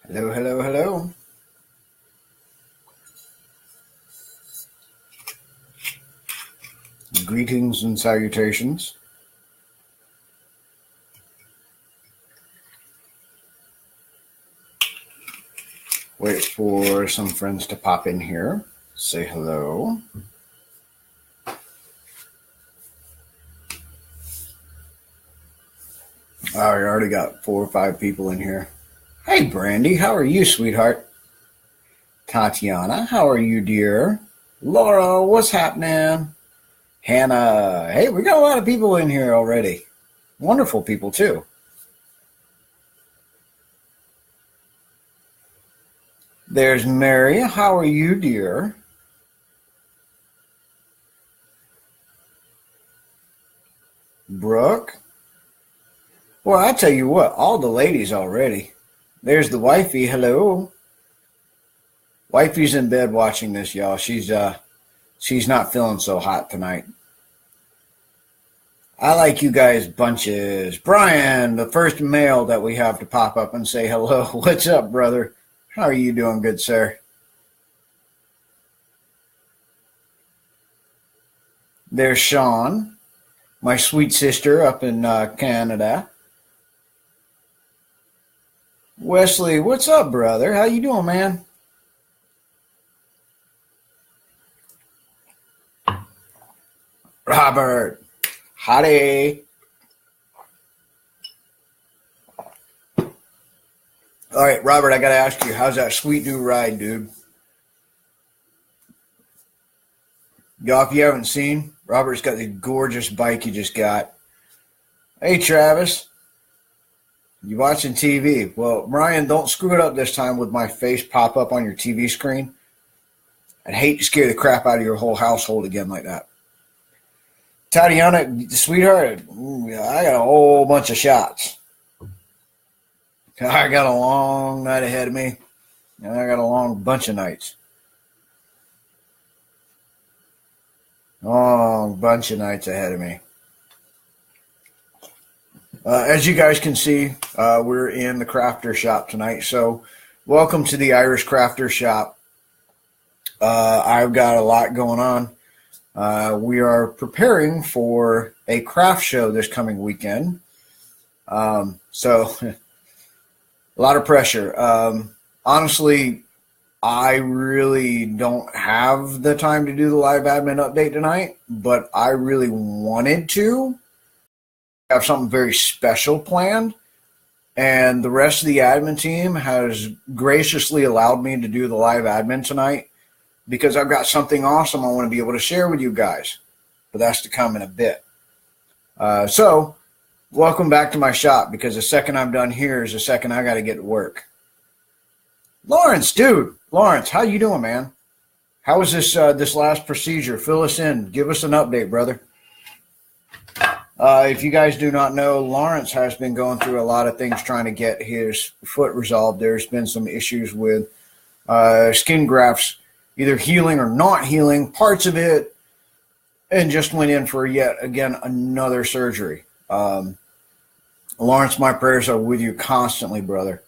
Hello, hello, hello. Greetings and salutations. Wait for some friends to pop in here. Say hello. Oh, we already got 4 or 5 people in here. Hey, Brandy, how are you, sweetheart? Tatiana, how are you, dear? Laura, what's happening? Hannah, hey, we got a lot of people in here already. Wonderful people, too. There's Mary, how are you, dear? Brooke? Well, I tell you what, all the ladies already. There's the wifey, hello. Wifey's in bed watching this, y'all. She's not feeling so hot tonight. I like you guys bunches. Brian, the first male that we have to pop up and say hello. What's up, brother? How are you doing, good sir? There's Sean, my sweet sister up in Canada. Wesley, what's up, brother? How you doing, man? Robert, howdy. All right, Robert, I got to ask you, how's that sweet new ride, dude? Y'all, if you haven't seen, Robert's got the gorgeous bike he just got. Hey, Travis. You watching TV? Well, Ryan, don't screw it up this time with my face pop up on your TV screen. I'd hate to scare the crap out of your whole household again like that. Tatiana, sweetheart, I got a whole bunch of shots. I got a long night ahead of me, and I got a long bunch of nights. Long bunch of nights ahead of me. As you guys can see, we're in the Crafter Shop tonight. So welcome to the Irish Crafter Shop. I've got a lot going on. We are preparing for a craft show this coming weekend. So a lot of pressure. Honestly, I really don't have the time to do the live admin update tonight, but I really wanted to have something very special planned, and the rest of the admin team has graciously allowed me to do the live admin tonight because I've got something awesome I want to be able to share with you guys, but that's to come in a bit. So welcome back to my shop, because the second I'm done here is the second I got to get to work. Lawrence, dude, Lawrence, how you doing, man? How was this last procedure? Fill us in. Give us an update, brother. If you guys do not know, Lawrence has been going through a lot of things trying to get his foot resolved. There's been some issues with skin grafts either healing or not healing, parts of it, and just went in for yet again another surgery. Lawrence, my prayers are with you constantly, brother.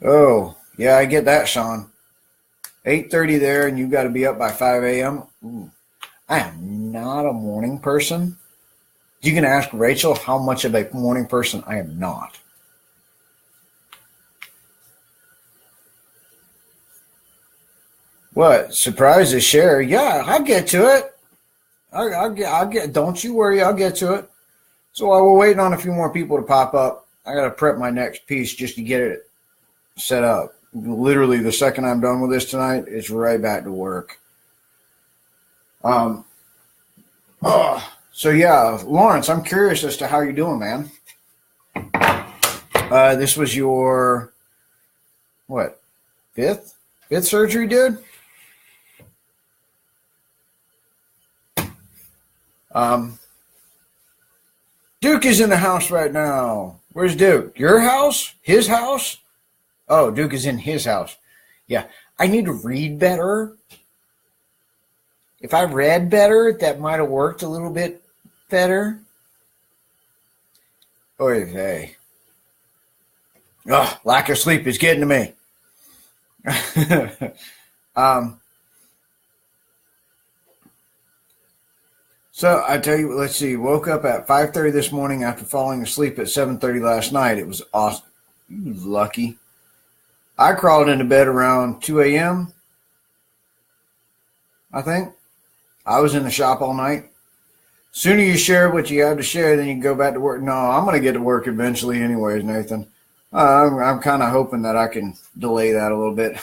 Oh, yeah, I get that, Sean. 8:30 there, and you got to be up by 5 a.m. Ooh. I am not a morning person. You can ask Rachel how much of a morning person I am not. What? Surprises share? Yeah, I'll get to it. I'll get. Don't you worry, I'll get to it. So while we're waiting on a few more people to pop up, I got to prep my next piece just to get it set up. Literally, the second I'm done with this tonight, it's right back to work. So yeah, Lawrence, I'm curious as to how you're doing, man. This was your, what, fifth surgery, dude? Duke is in the house right now. Where's Duke? Your house? His house? Oh, Duke is in his house. Yeah, I need to read better. If I read better, that might have worked a little bit better. Oy vey. Ugh, lack of sleep is getting to me. So I tell you, let's see. Woke up at 5:30 this morning after falling asleep at 7:30 last night. It was awesome. You lucky. I crawled into bed around 2 a.m. I think. I was in the shop all night. Sooner you share what you have to share, then you can go back to work. No, I'm going to get to work eventually anyways, Nathan. I'm kind of hoping that I can delay that a little bit.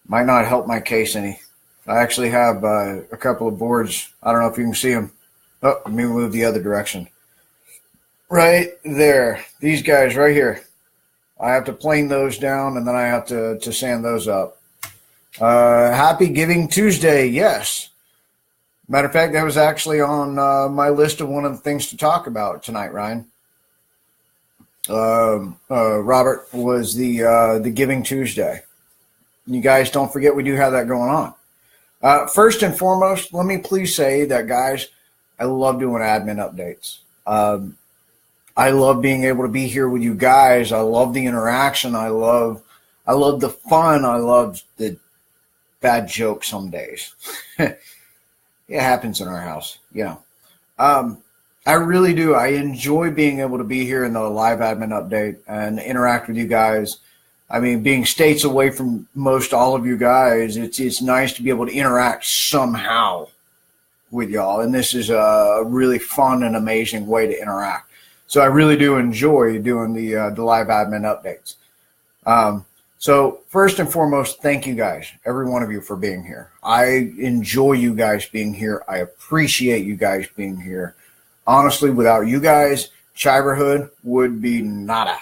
Might not help my case any. I actually have a couple of boards. I don't know if you can see them. Oh, let me move the other direction. Right there. These guys right here. I have to plane those down, and then I have to sand those up. Happy Giving Tuesday. Yes. Matter of fact, that was actually on my list of one of the things to talk about tonight, Ryan. Robert, was the Giving Tuesday. You guys don't forget we do have that going on. First and foremost, let me please say that, guys, I love doing admin updates. I love being able to be here with you guys. I love the interaction. I love the fun. I love the bad jokes some days. It happens in our house, you know. I really do. I enjoy being able to be here in the live admin update and interact with you guys. I mean, being states away from most all of you guys, it's nice to be able to interact somehow with y'all. And this is a really fun and amazing way to interact. So I really do enjoy doing the live admin updates. So first and foremost, thank you guys, every one of you, for being here. I enjoy you guys being here. I appreciate you guys being here. Honestly, without you guys, Chiverhood would be nada.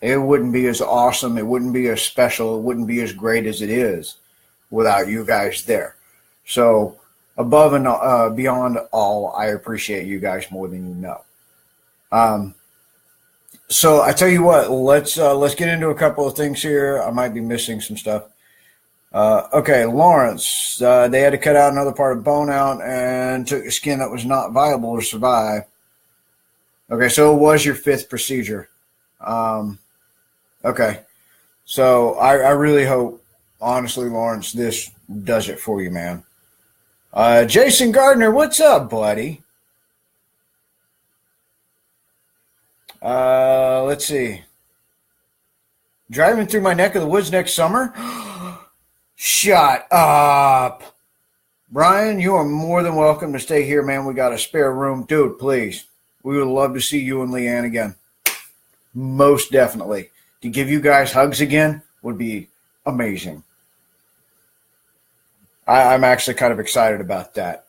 It wouldn't be as awesome. It wouldn't be as special. It wouldn't be as great as it is without you guys there. So above and beyond all, I appreciate you guys more than you know. So I tell you what, let's get into a couple of things here. I might be missing some stuff. Okay, Lawrence, they had to cut out another part of bone out and took a skin that was not viable to survive. Okay, so it was your 5th procedure. Okay, so I really hope, honestly, Lawrence, this does it for you, man. Jason Gardner, what's up, buddy? Let's see. Driving through my neck of the woods next summer? Shut up. Brian, you are more than welcome to stay here, man. We got a spare room. Dude, please. We would love to see you and Leanne again. Most definitely. To give you guys hugs again would be amazing. I'm actually kind of excited about that.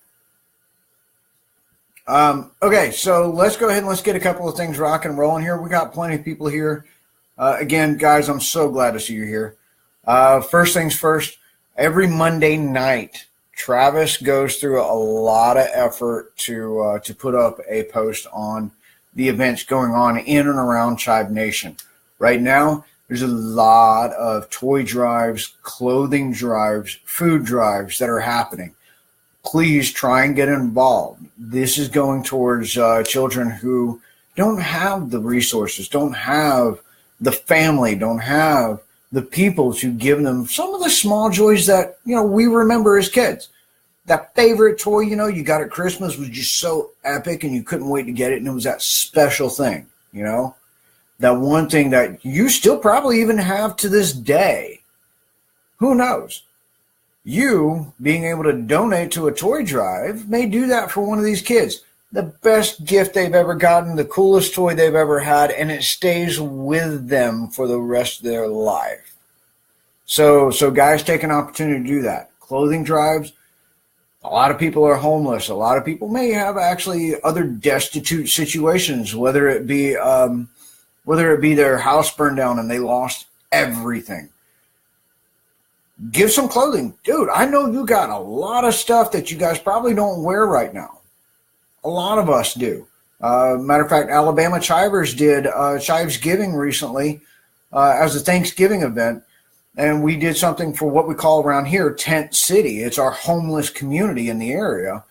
Okay, so let's go ahead and let's get a couple of things rocking and rolling here. We got plenty of people here. Again, guys, I'm so glad to see you here. First things first, every Monday night, Travis goes through a lot of effort to put up a post on the events going on in and around Chive Nation. Right now, there's a lot of toy drives, clothing drives, food drives that are happening. Please try and get involved. This is going towards children who don't have the resources, don't have the family, don't have the people to give them some of the small joys that, we remember as kids. That favorite toy, you got at Christmas was just so epic and you couldn't wait to get it, and it was that special thing, that one thing that you still probably even have to this day. Who knows? You being able to donate to a toy drive may do that for one of these kids. The best gift they've ever gotten, the coolest toy they've ever had, and it stays with them for the rest of their life. So guys, take an opportunity to do that. Clothing drives. A lot of people are homeless. A lot of people may have actually other destitute situations, whether it be their house burned down and they lost everything. Give some clothing. Dude, I know you got a lot of stuff that you guys probably don't wear right now. A lot of us do. Matter of fact, Alabama Chivers did Chives Giving recently as a Thanksgiving event. And we did something for what we call around here Tent City. It's our homeless community in the area.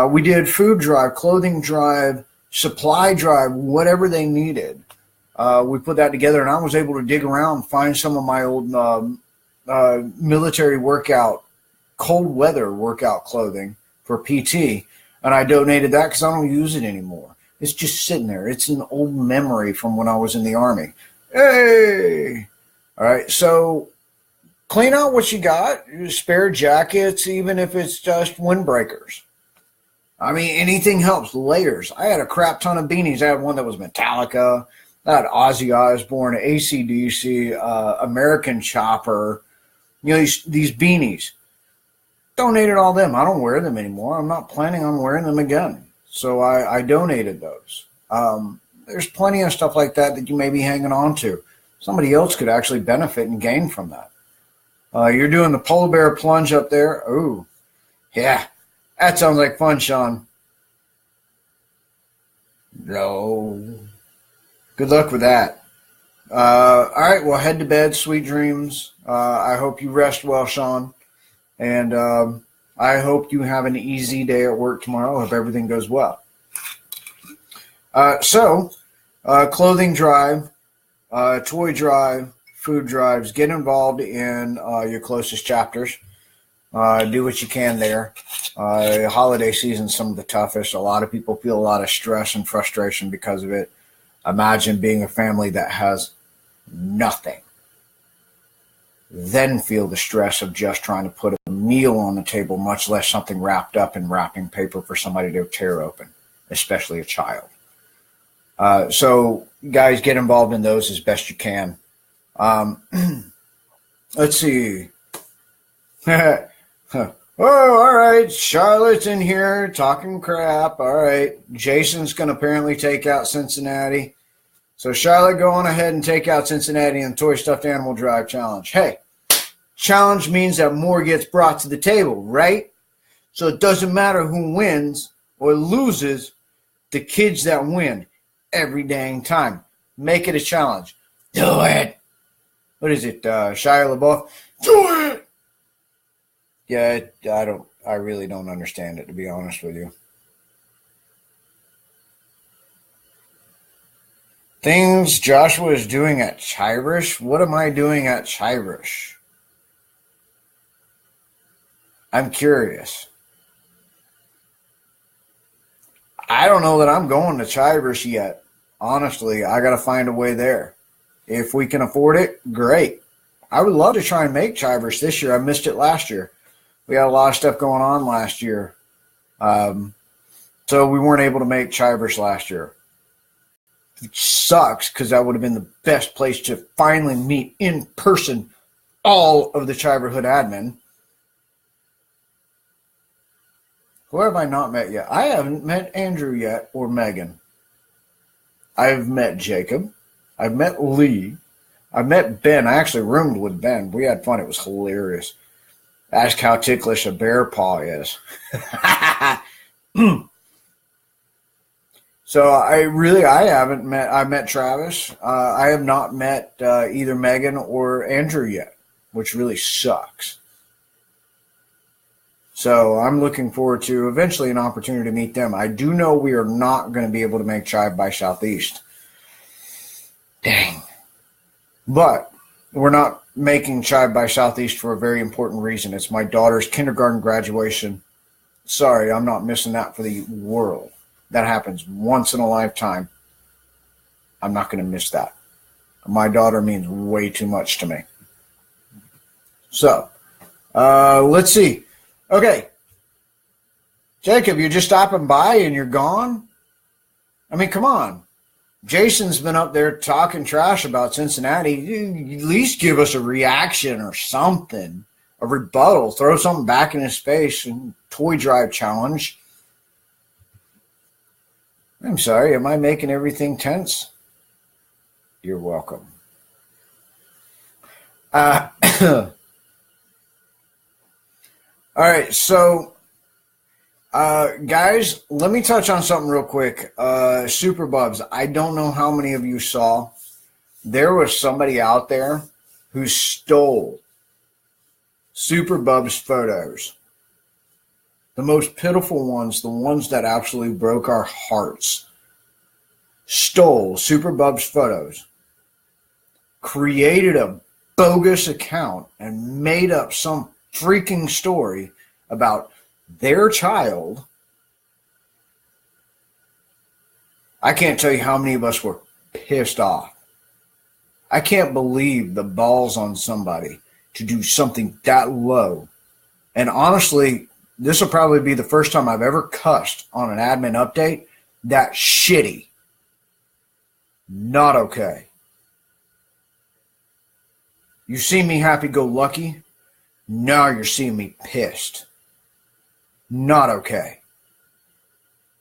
We did food drive, clothing drive, supply drive, whatever they needed. we put that together, and I was able to dig around and find some of my old military workout, cold weather workout clothing for PT, and I donated that because I don't use it anymore. It's just sitting there. It's an old memory from when I was in the Army. Hey! All right, so clean out what you got. Spare jackets, even if it's just windbreakers. I mean, anything helps. Layers. I had a crap ton of beanies. I had one that was Metallica. I had Ozzy Osbourne, AC/DC, American Chopper. You know, these beanies. Donated all them. I don't wear them anymore. I'm not planning on wearing them again. So I donated those. There's plenty of stuff like that that you may be hanging on to. Somebody else could actually benefit and gain from that. You're doing the polar bear plunge up there. Ooh, yeah. That sounds like fun, Sean. No. Good luck with that. All right, well, head to bed. Sweet dreams. I hope you rest well, Sean. And I hope you have an easy day at work tomorrow. I hope everything goes well. Clothing drive, toy drive, food drives. Get involved in your closest chapters. Do what you can there. Holiday season's some of the toughest. A lot of people feel a lot of stress and frustration because of it. Imagine being a family that has nothing. Then feel the stress of just trying to put a meal on the table, much less something wrapped up in wrapping paper for somebody to tear open, especially a child. So guys, get involved in those as best you can. Let's see. Oh, all right. Charlotte's in here talking crap. All right. Jason's going to apparently take out Cincinnati. So Charlotte, go on ahead and take out Cincinnati in the Toy Stuffed Animal Drive Challenge. Hey, challenge means that more gets brought to the table, right? So it doesn't matter who wins or loses, the kids that win every dang time. Make it a challenge. Do it. What is it, Shia LaBeouf? Do it. Yeah, I really don't understand it, to be honest with you. Things Joshua is doing at Chiverish? What am I doing at Chiverish? I'm curious. I don't know that I'm going to Chiverish yet. Honestly, I got to find a way there. If we can afford it, great. I would love to try and make Chiverish this year. I missed it last year. We had a lot of stuff going on last year. So we weren't able to make Chiverish last year. It sucks because that would have been the best place to finally meet in person all of the Chiverhood admin. Who have I not met yet? I haven't met Andrew yet or Megan. I've met Jacob. I've met Lee. I've met Ben. I actually roomed with Ben. We had fun. It was hilarious. Ask how ticklish a bear paw is. So I haven't met. I met Travis. I have not met either Megan or Andrew yet, which really sucks. So I'm looking forward to eventually an opportunity to meet them. I do know we are not going to be able to make Chive by Southeast. Dang. But we're not making Chive by Southeast for a very important reason. It's my daughter's kindergarten graduation. Sorry, I'm not missing that for the world. That happens once in a lifetime. I'm not going to miss that. My daughter means way too much to me. So, let's see. Okay. Jacob, you're just stopping by and you're gone? I mean, come on. Jason's been up there talking trash about Cincinnati. At least give us a reaction or something. A rebuttal. Throw something back in his face. And toy drive challenge. I'm sorry. Am I making everything tense? You're welcome. All right. So, guys, let me touch on something real quick. Super Bubs. I don't know how many of you saw. There was somebody out there who stole Super Bubs photos. The most pitiful ones, the ones that absolutely broke our hearts, stole Super Bubs photos created a bogus account and made up some freaking story about their child, I can't tell you how many of us were pissed off. I can't believe the balls on somebody to do something that low. And honestly, this will probably be the first time I've ever cussed on an admin update. That shitty. Not okay. You see me happy-go-lucky. Now you're seeing me pissed. Not okay.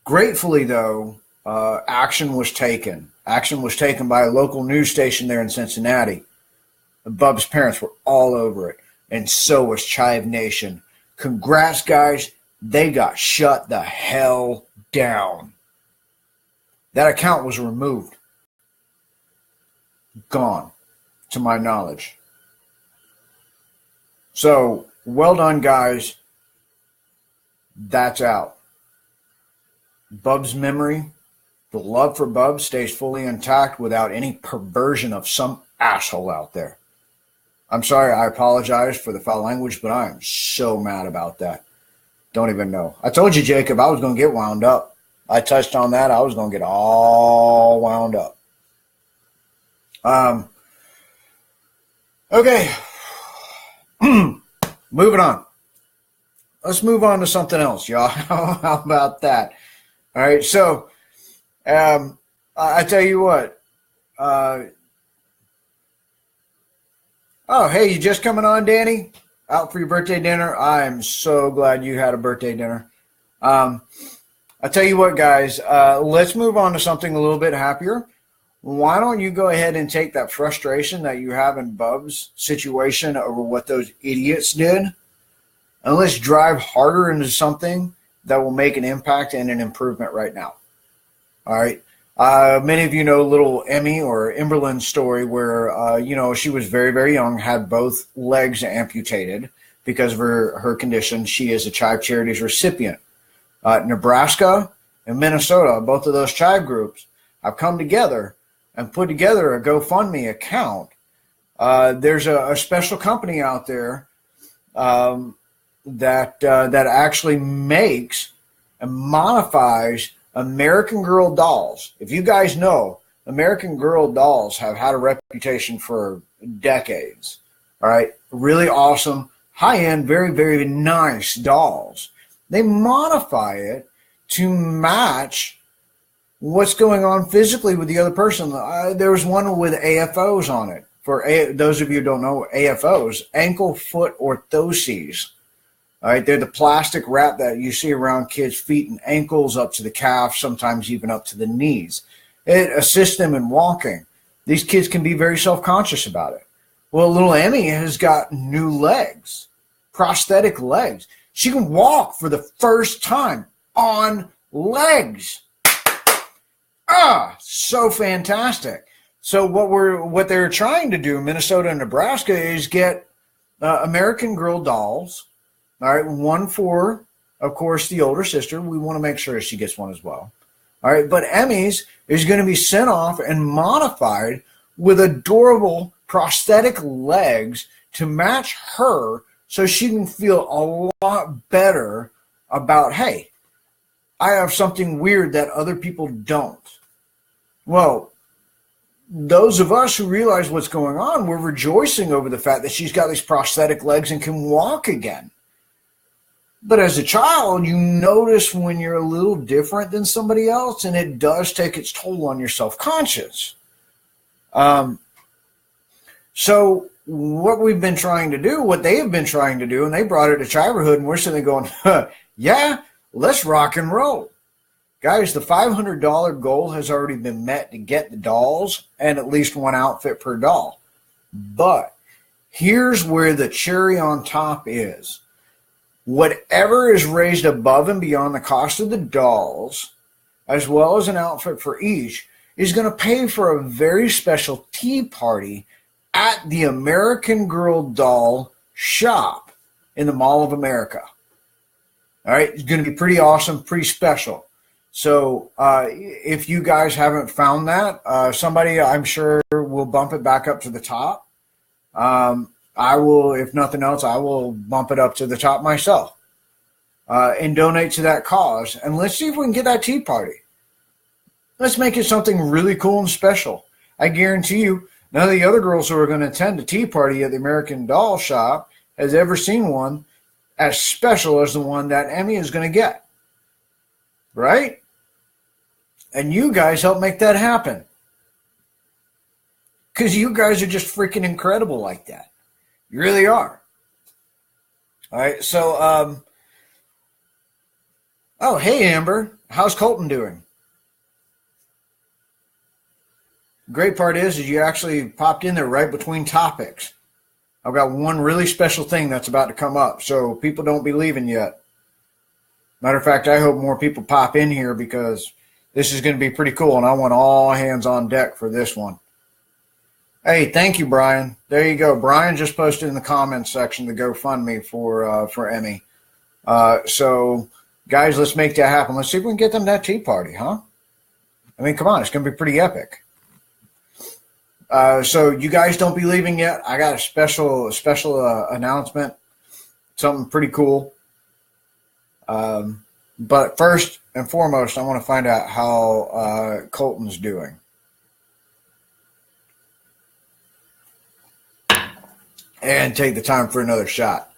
Gratefully, though, action was taken. Action was taken by a local news station there in Cincinnati. Bub's parents were all over it, and so was Chive Nation. Congrats, guys. They got shut the hell down. That account was removed. Gone, to my knowledge. So, well done, guys. That's out. Bub's memory, the love for Bub stays fully intact without any perversion of some asshole out there. I'm sorry, I apologize for the foul language, but I am so mad about that. Don't even know. I told you, Jacob, I was going to get wound up. I touched on that. I was going to get all wound up. Okay. Moving on. Let's move on to something else, y'all. How about that? All right. So, I tell you what. Oh, hey, you just coming on, Danny? Out for your birthday dinner? I'm so glad you had a birthday dinner. I tell you what, guys. Let's move on to something a little bit happier. Why don't you go ahead and take that frustration that you have in Bub's situation over what those idiots did, and let's drive harder into something that will make an impact and an improvement right now. All right. Many of you know little Emmy or Emberlin's story where, she was very, very young, had both legs amputated because of her condition. She is a Chive Charities recipient. Nebraska and Minnesota, both of those Chive groups, have come together and put together a GoFundMe account. There's a special company out there that actually makes and modifies American Girl dolls. If you guys know, American Girl dolls have had a reputation for decades. All right, really awesome, high-end, very, very nice dolls. They modify it to match what's going on physically with the other person. There was one with AFOs on it. For those of you who don't know, AFOs, ankle foot orthoses. All right, they're the plastic wrap that you see around kids' feet and ankles up to the calf, sometimes even up to the knees. It assists them in walking. These kids can be very self-conscious about it. Well, little Emmy has got new legs, prosthetic legs. She can walk for the first time on legs. So fantastic. So what they're trying to do, Minnesota and Nebraska, is get American Girl dolls. All right, one for, of course, the older sister. We want to make sure she gets one as well. All right, but Emmy's is going to be sent off and modified with adorable prosthetic legs to match her so she can feel a lot better about, hey, I have something weird that other people don't. Well, those of us who realize what's going on, we're rejoicing over the fact that she's got these prosthetic legs and can walk again. But as a child, you notice when you're a little different than somebody else, and it does take its toll on your self-conscious. So what we've been trying to do, what they have been trying to do, and they brought it to Chiverhood, and we're sitting there going, yeah, let's rock and roll. Guys, the $500 goal has already been met to get the dolls and at least one outfit per doll. But here's where the cherry on top is. Whatever is raised above and beyond the cost of the dolls, as well as an outfit for each, is going to pay for a very special tea party at the American Girl doll shop in the Mall of America. All right, it's going to be pretty awesome, pretty special. So if you guys haven't found that, somebody I'm sure will bump it back up to the top. I will, if nothing else, I will bump it up to the top myself and donate to that cause. And let's see if we can get that tea party. Let's make it something really cool and special. I guarantee you, none of the other girls who are going to attend a tea party at the American Doll Shop has ever seen one as special as the one that Emmy is going to get. Right? And you guys help make that happen. Because you guys are just freaking incredible like that. You really are. All right, so, oh, hey, Amber. How's Colton doing? Great part is you actually popped in there right between topics. I've got one really special thing that's about to come up, so people don't be leaving yet. Matter of fact, I hope more people pop in here because this is going to be pretty cool, and I want all hands on deck for this one. Hey, thank you, Brian. There you go. Brian just posted in the comments section the GoFundMe for Emmy. So, guys, let's make that happen. Let's see if we can get them that tea party, huh? I mean, come on, it's going to be pretty epic. So you guys don't be leaving yet. I got a special announcement, something pretty cool. But first and foremost, I want to find out how Colton's doing. And take the time for another shot.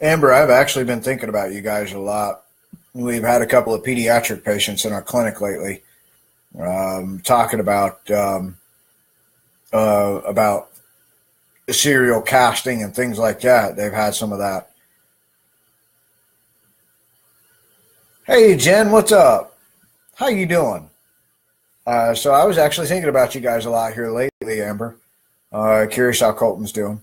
Amber, I've actually been thinking about you guys a lot. We've had a couple of pediatric patients in our clinic lately talking about serial casting and things like that. They've had some of that. Hey, Jen, what's up? How you doing? So I was actually thinking about you guys a lot here lately, Amber. Curious how Colton's doing.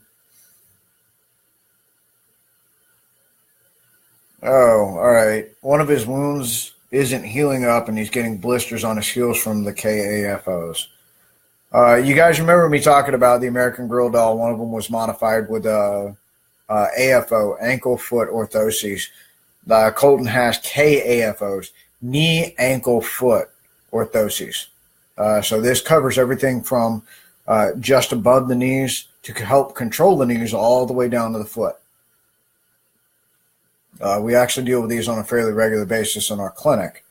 Oh, all right. One of his wounds isn't healing up, and he's getting blisters on his heels from the KAFOs. You guys remember me talking about the American Girl doll? One of them was modified with AFO, ankle foot orthoses. Colton has KAFOs, knee, ankle, foot orthoses. So this covers everything from just above the knees to help control the knees all the way down to the foot. We actually deal with these on a fairly regular basis in our clinic.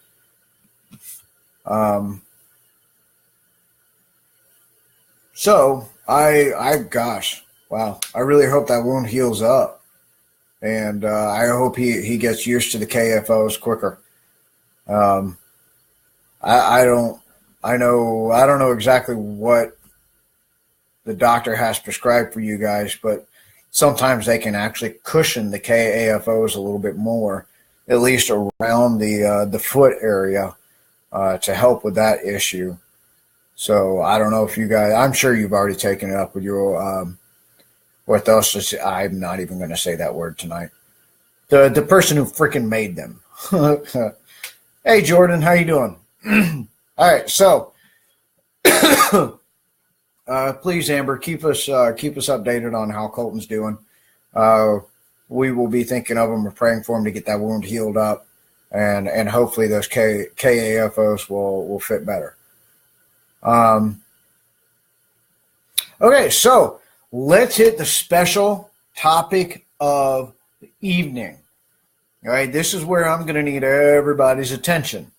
So gosh, wow, I really hope that wound heals up. And I hope he gets used to the KFOs quicker. I don't know exactly what the doctor has prescribed for you guys, but sometimes they can actually cushion the KAFOs a little bit more, at least around the foot area, to help with that issue. So I don't know if you guys, I'm sure you've already taken it up with your orthosis. I'm not even going to say that word tonight. The person who freaking made them. Hey, Jordan, how you doing? All right, so please, Amber, keep us updated on how Colton's doing. We will be thinking of him or praying for him to get that wound healed up, and hopefully those KAFOs will fit better. Okay, so let's hit the special topic of the evening. All right, this is where I'm going to need everybody's attention.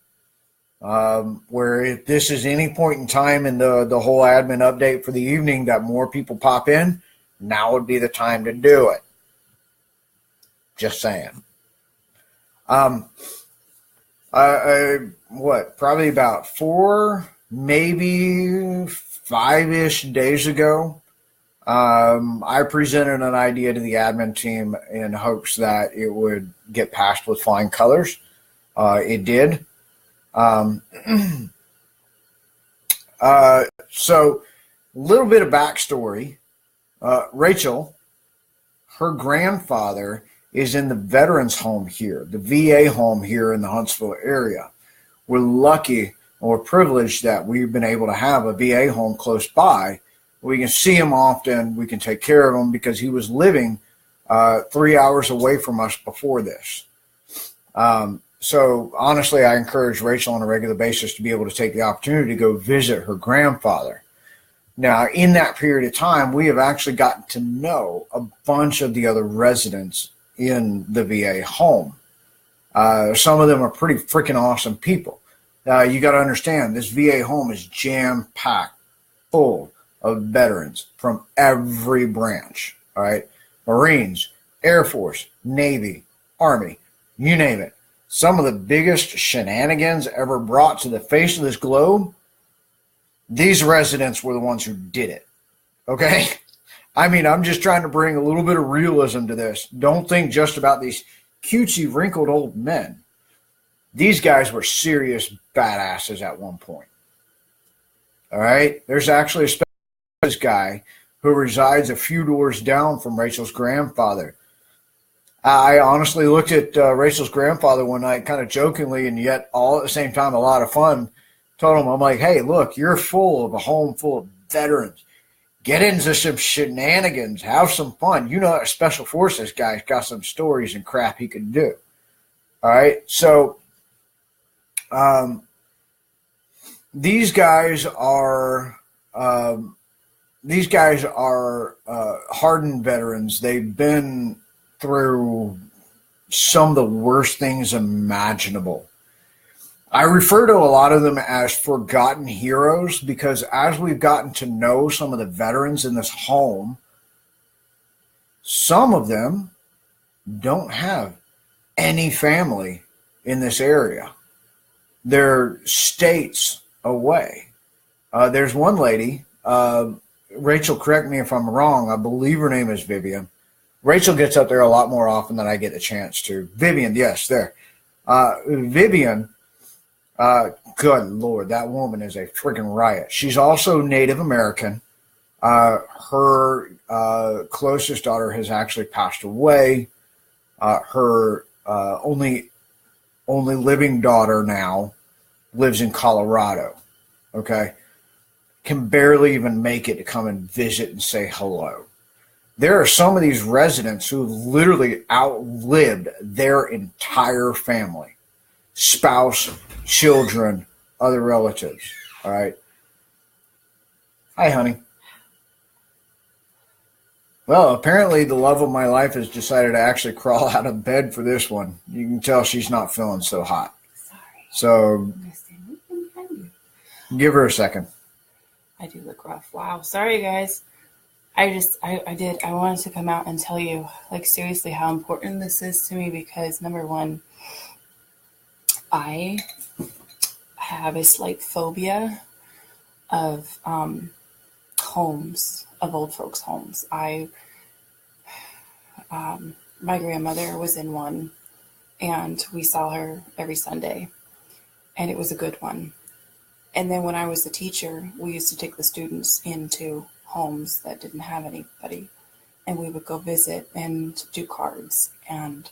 Where if this is any point in time in the whole admin update for the evening that more people pop in, now would be the time to do it. Just saying. Probably about 4, maybe 5-ish days ago, I presented an idea to the admin team in hopes that it would get passed with flying colors. It did. So a little bit of backstory. Rachel, her grandfather is in the veterans home here, the VA home here in the Huntsville area. We're lucky or privileged that we've been able to have a VA home close by We can see him often. We can take care of him because he was living 3 hours away from us before this. So honestly, I encourage Rachel on a regular basis to be able to take the opportunity to go visit her grandfather. Now, in that period of time, we have actually gotten to know a bunch of the other residents in the VA home. Some of them are pretty freaking awesome people. You got to understand, this VA home is jam-packed full of veterans from every branch, all right? Marines, Air Force, Navy, Army, you name it. Some of the biggest shenanigans ever brought to the face of this globe, these residents were the ones who did it, okay? I mean, I'm just trying to bring a little bit of realism to this. Don't think just about these cutesy, wrinkled old men. These guys were serious badasses at one point, all right? There's actually a special guy who resides a few doors down from Rachel's grandfather. I honestly looked at Rachel's grandfather one night kind of jokingly and yet all at the same time a lot of fun. Told him, I'm like, hey, look, you're full of a home full of veterans. Get into some shenanigans. Have some fun. You know, Special Forces guy's got some stories and crap he could do. All right? So these guys are hardened veterans. They've been through some of the worst things imaginable. I refer to a lot of them as forgotten heroes because as we've gotten to know some of the veterans in this home, some of them don't have any family in this area. They're states away. There's one lady, Rachel, correct me if I'm wrong, I believe her name is Vivian. Rachel gets up there a lot more often than I get a chance to. Vivian, yes, there. Vivian, good Lord, that woman is a freaking riot. She's also Native American. Her closest daughter has actually passed away. Her only living daughter now lives in Colorado. Okay, can barely even make it to come and visit and say hello. There are some of these residents who literally outlived their entire family, spouse, children, other relatives. All right. Hi, honey. Well, apparently the love of my life has decided to actually crawl out of bed for this one. You can tell she's not feeling so hot. Sorry. So give her a second. I do look rough. Wow. Sorry, guys. I wanted to come out and tell you, like, seriously how important this is to me because, number one, I have a slight phobia of homes, of old folks' homes. My grandmother was in one, and we saw her every Sunday, and it was a good one. And then when I was a teacher, we used to take the students into homes that didn't have anybody, and we would go visit and do cards, and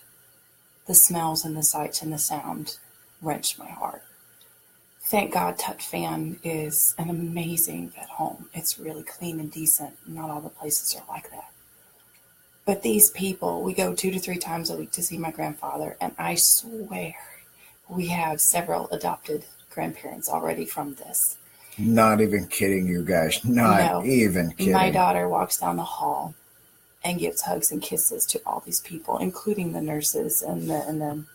the smells and the sights and the sound wrenched my heart. Thank God Tut Fan is an amazing vet home. It's really clean and decent. Not all the places are like that. But these people, we go 2 to 3 times a week to see my grandfather, and I swear we have several adopted grandparents already from this. Not even kidding you guys. Not even kidding. My daughter walks down the hall and gives hugs and kisses to all these people, including the nurses and the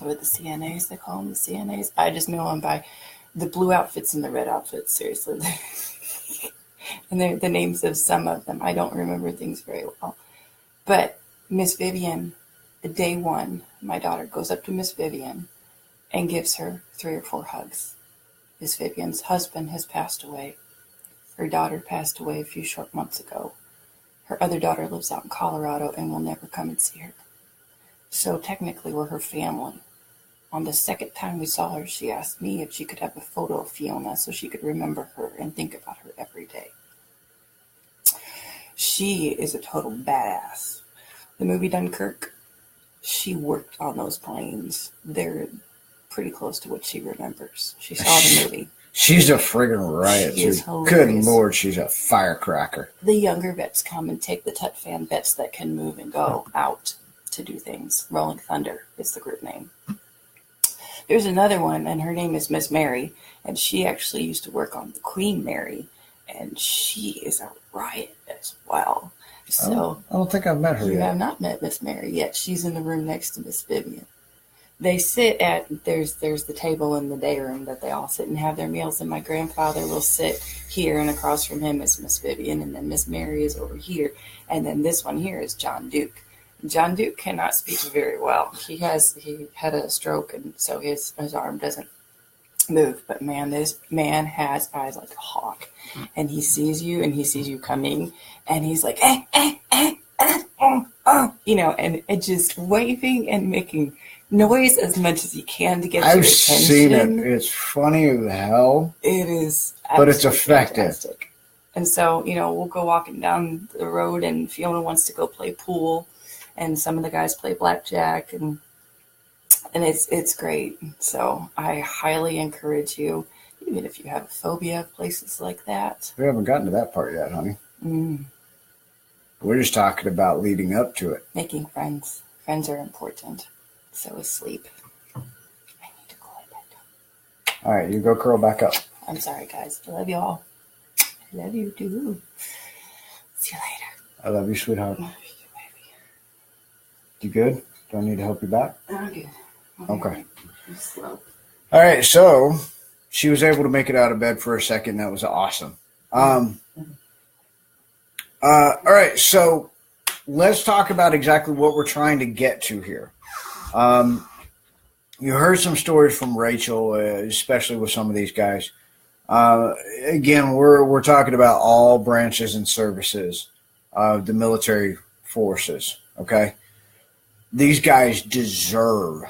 what the CNAs, they call them the CNAs. I just know them by the blue outfits and the red outfits, seriously. And they're the names of some of them. I don't remember things very well. But Miss Vivian, day one, my daughter goes up to Miss Vivian and gives her 3 or 4 hugs. Miss Vivian's husband has passed away. Her daughter passed away a few short months ago. Her other daughter lives out in Colorado and will never come and see her. So technically we're her family. On the second time we saw her, she asked me if she could have a photo of Fiona so she could remember her and think about her every day. She is a total badass. The movie Dunkirk, she worked on those planes. They're pretty close to what she remembers. She saw the movie. She's a friggin' riot, She is too. Good hilarious. Lord, she's a firecracker. The younger vets come and take the Tut fan vets that can move and go out to do things. Rolling Thunder is the group name. There's another one, and her name is Miss Mary, and she actually used to work on the Queen Mary, and she is a riot as well. So I don't think I've met her you yet. have not met Miss Mary yet. She's in the room next to Miss Vivian. They sit at, there's the table in the day room that they all sit and have their meals, and my grandfather will sit here, and across from him is Miss Vivian, and then Miss Mary is over here, and then this one here is John Duke. John Duke cannot speak very well. He had a stroke, and so his arm doesn't move. But man, this man has eyes like a hawk, and he sees you, and he sees you coming, and he's like, and it just waving and making noise as much as he can to get your I've attention. seen it. It's funny as hell. It is, but it's effective. Fantastic. And so, we'll go walking down the road, and Fiona wants to go play pool, and some of the guys play blackjack, and it's great. So I highly encourage you, even if you have a phobia of places like that. We haven't gotten to that part yet, honey. We're just talking about leading up to it. Making friends. Friends are important. So is sleep. I need to go lie back down. All right, you go curl back up. I'm sorry, guys. I love you all. I love you too. See you later. I love you, sweetheart. I love you, baby. You good? Do I need to help you back? I'm good. Okay. I'm slow. All right, so she was able to make it out of bed for a second. That was awesome. All right, so let's talk about exactly what we're trying to get to here. You heard some stories from Rachel, especially with some of these guys. Again, we're talking about all branches and services of the military forces, okay? These guys deserve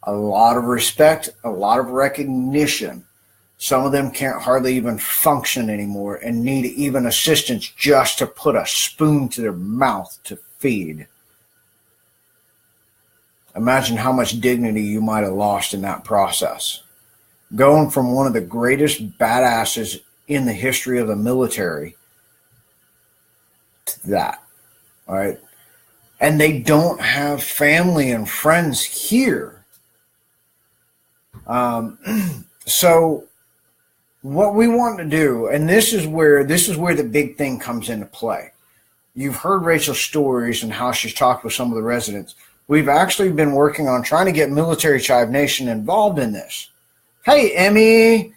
a lot of respect, a lot of recognition. Some of them can't hardly even function anymore and need even assistance just to put a spoon to their mouth to feed. Imagine how much dignity you might have lost in that process. Going from one of the greatest badasses in the history of the military to that, all right? And they don't have family and friends here. So what we want to do, and this is where the big thing comes into play. You've heard Rachel's stories and how she's talked with some of the residents. We've actually been working on trying to get Military Chive Nation involved in this. Hey, Emmy.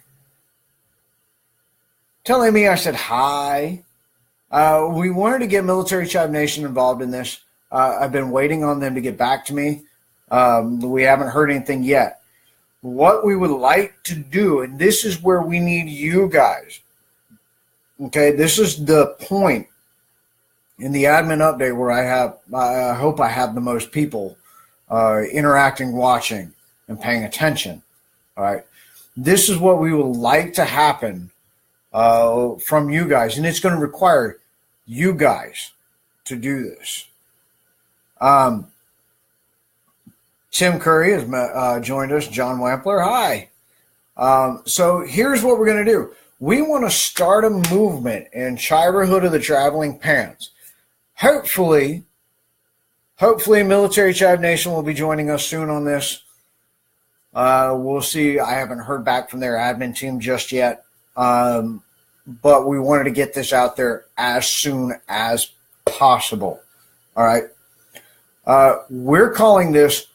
Tell Emmy I said hi. We wanted to get Military Chive Nation involved in this. I've been waiting on them to get back to me. We haven't heard anything yet. What we would like to do, and this is where we need you guys. Okay, this is the point in the admin update where I hope I have the most people interacting, watching, and paying attention. All right, this is what we would like to happen from you guys, and it's going to require you guys to do this. Tim Curry has joined us. John Wampler, hi. So here's what we're going to do. We want to start a movement in Chiverhood of the Traveling Pants. Hopefully Military Chive Nation will be joining us soon on this. We'll see. I haven't heard back from their admin team just yet. But we wanted to get this out there as soon as possible. All right. We're calling this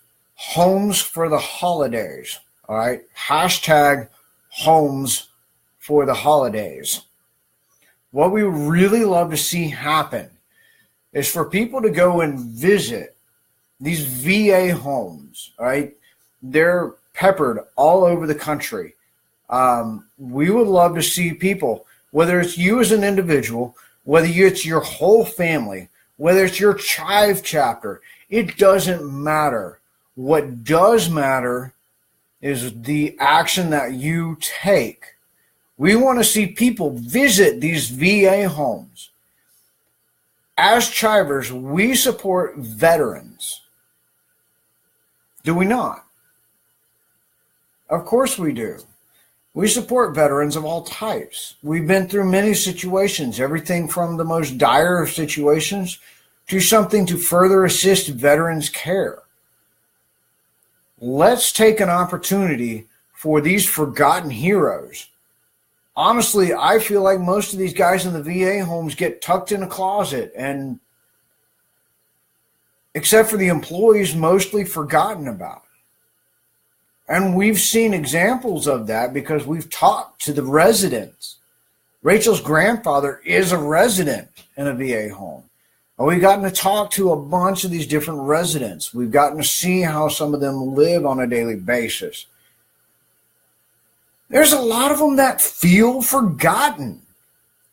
Homes for the Holidays. All right. Hashtag Homes for the Holidays. What we would really love to see happen is for people to go and visit these VA homes. All right. They're peppered all over the country. We would love to see people, whether it's you as an individual, whether it's your whole family, whether it's your Chive chapter, it doesn't matter. What does matter is the action that you take. We want to see people visit these VA homes. As Chivers, we support veterans. Do we not? Of course we do. We support veterans of all types. We've been through many situations, everything from the most dire of situations to something to further assist veterans' care. Let's take an opportunity for these forgotten heroes. Honestly, I feel like most of these guys in the VA homes get tucked in a closet and, except for the employees, mostly forgotten about. And we've seen examples of that because we've talked to the residents. Rachel's grandfather is a resident in a VA home. And we've gotten to talk to a bunch of these different residents. We've gotten to see how some of them live on a daily basis. There's a lot of them that feel forgotten.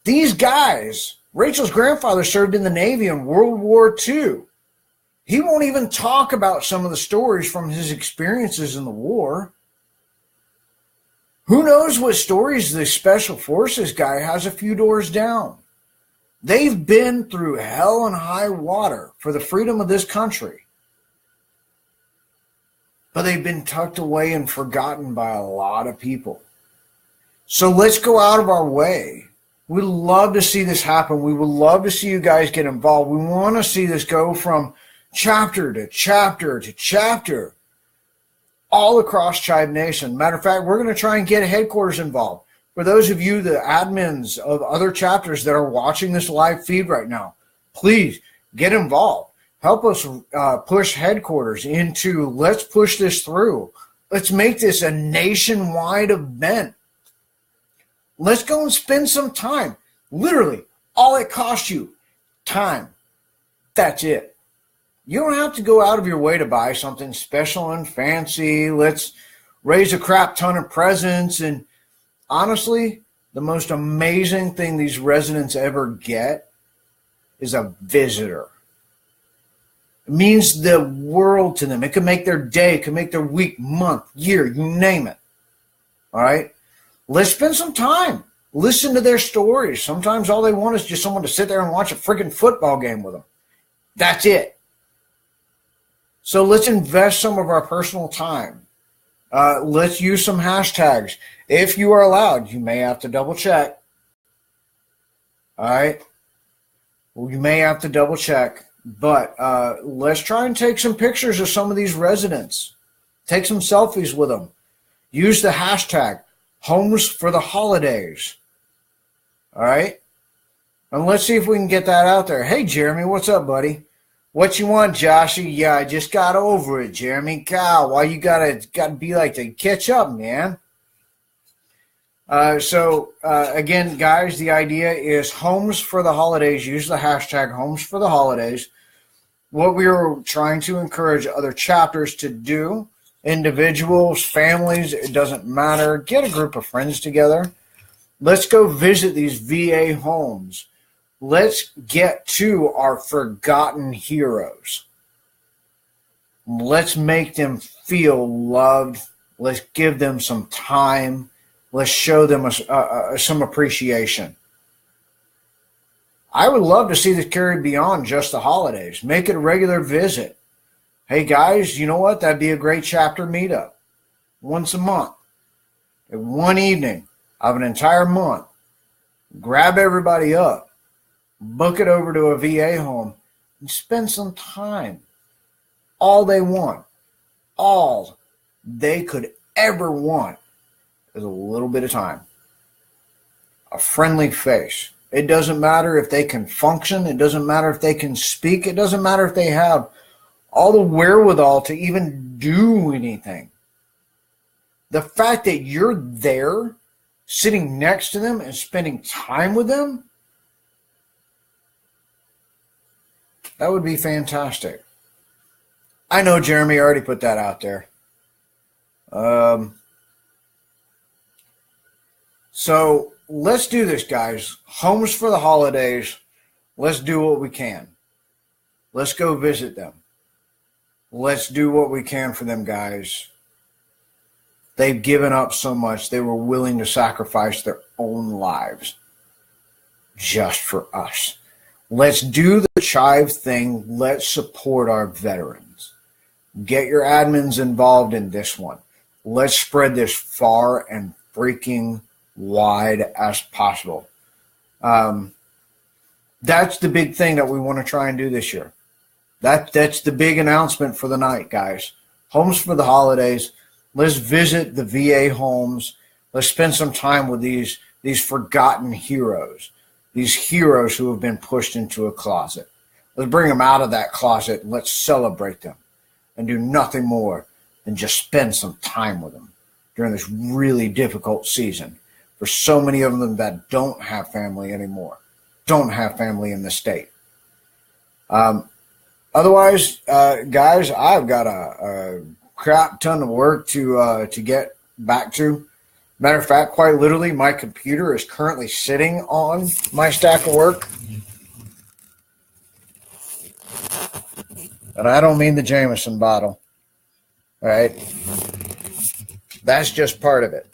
These guys, Rachel's grandfather served in the Navy in World War II. He won't even talk about some of the stories from his experiences in the war. Who knows what stories the Special Forces guy has a few doors down? They've been through hell and high water for the freedom of this country. But they've been tucked away and forgotten by a lot of people. So let's go out of our way. We'd love to see this happen. We would love to see you guys get involved. We want to see this go from chapter to chapter to chapter all across Chive Nation. Matter of fact, we're going to try and get headquarters involved. For those of you, the admins of other chapters that are watching this live feed right now, please get involved. Help us push headquarters into, let's push this through. Let's make this a nationwide event. Let's go and spend some time. Literally, all it costs you, time. That's it. You don't have to go out of your way to buy something special and fancy. Let's raise a crap ton of presents. And honestly, the most amazing thing these residents ever get is a visitor. It means the world to them. It can make their day, it can make their week, month, year, you name it. All right? Let's spend some time. Listen to their stories. Sometimes all they want is just someone to sit there and watch a freaking football game with them. That's it. So let's invest some of our personal time. Let's use some hashtags. If you are allowed, you may have to double check. All right? Well, you may have to double check. But let's try and take some pictures of some of these residents. Take some selfies with them. Use the hashtag Homes for the Holidays. All right? And let's see if we can get that out there. Hey, Jeremy, what's up, buddy? What you want, Joshy? Yeah, I just got over it, Jeremy. God, why you gotta be like to catch up, man? Again, guys, the idea is Homes for the Holidays. Use the hashtag Homes for the Holidays. What we are trying to encourage other chapters to do, individuals, families, it doesn't matter. Get a group of friends together. Let's go visit these VA homes. Let's get to our forgotten heroes. Let's make them feel loved. Let's give them some time. Let's show them some appreciation. I would love to see this carry beyond just the holidays. Make it a regular visit. Hey, guys, you know what? That'd be a great chapter meetup. Once a month. One evening of an entire month. Grab everybody up. Book it over to a VA home. And spend some time. All they want. All they could ever want is a little bit of time. A friendly face. It doesn't matter if they can function. It doesn't matter if they can speak. It doesn't matter if they have all the wherewithal to even do anything. The fact that you're there, sitting next to them and spending time with them, that would be fantastic. I know Jeremy already put that out there. So let's do this, guys. Homes for the Holidays. Let's do what we can. Let's go visit them. Let's do what we can for them, guys. They've given up so much. They were willing to sacrifice their own lives just for us. Let's do the Chive thing. Let's support our veterans. Get your admins involved in this one. Let's spread this far and freaking wide as possible. That's the big thing that we want to try and do this year. That's the big announcement for the night, guys. Homes for the holidays. Let's visit the VA homes. Let's spend some time with these forgotten heroes, these heroes who have been pushed into a closet. Let's bring them out of that closet and let's celebrate them and do nothing more than just spend some time with them during this really difficult season for so many of them that don't have family anymore, don't have family in the state. Otherwise, guys, I've got a crap ton of work to get back to. Matter of fact, quite literally, my computer is currently sitting on my stack of work. And I don't mean the Jameson bottle. All right? That's just part of it.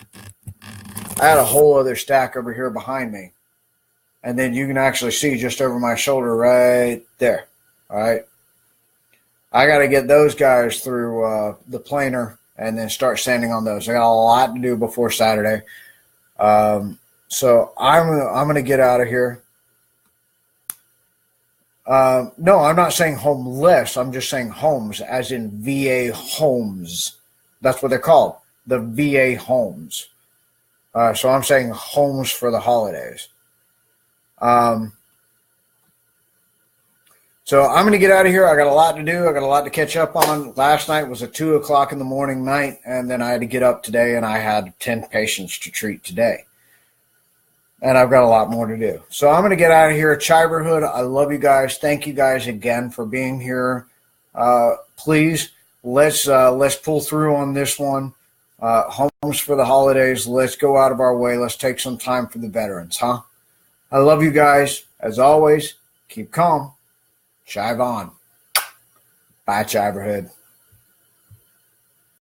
I had a whole other stack over here behind me. And then you can actually see just over my shoulder right there. All right? I got to get those guys through the planer and then start sanding on those. I got a lot to do before Saturday. So I'm going to get out of here. No, I'm not saying homeless. I'm just saying homes, as in VA homes. That's what they're called, the VA homes. So I'm saying homes for the holidays. So I'm going to get out of here. I got a lot to do. I got a lot to catch up on. Last night was a 2 o'clock in the morning night, and then I had to get up today, and I had 10 patients to treat today. And I've got a lot more to do. So I'm going to get out of here. Chiverhood, I love you guys. Thank you guys again for being here. Please, let's pull through on this one. Homes for the holidays. Let's go out of our way. Let's take some time for the veterans, huh? I love you guys. As always, keep calm. Chive on. Bye, Chiverhood.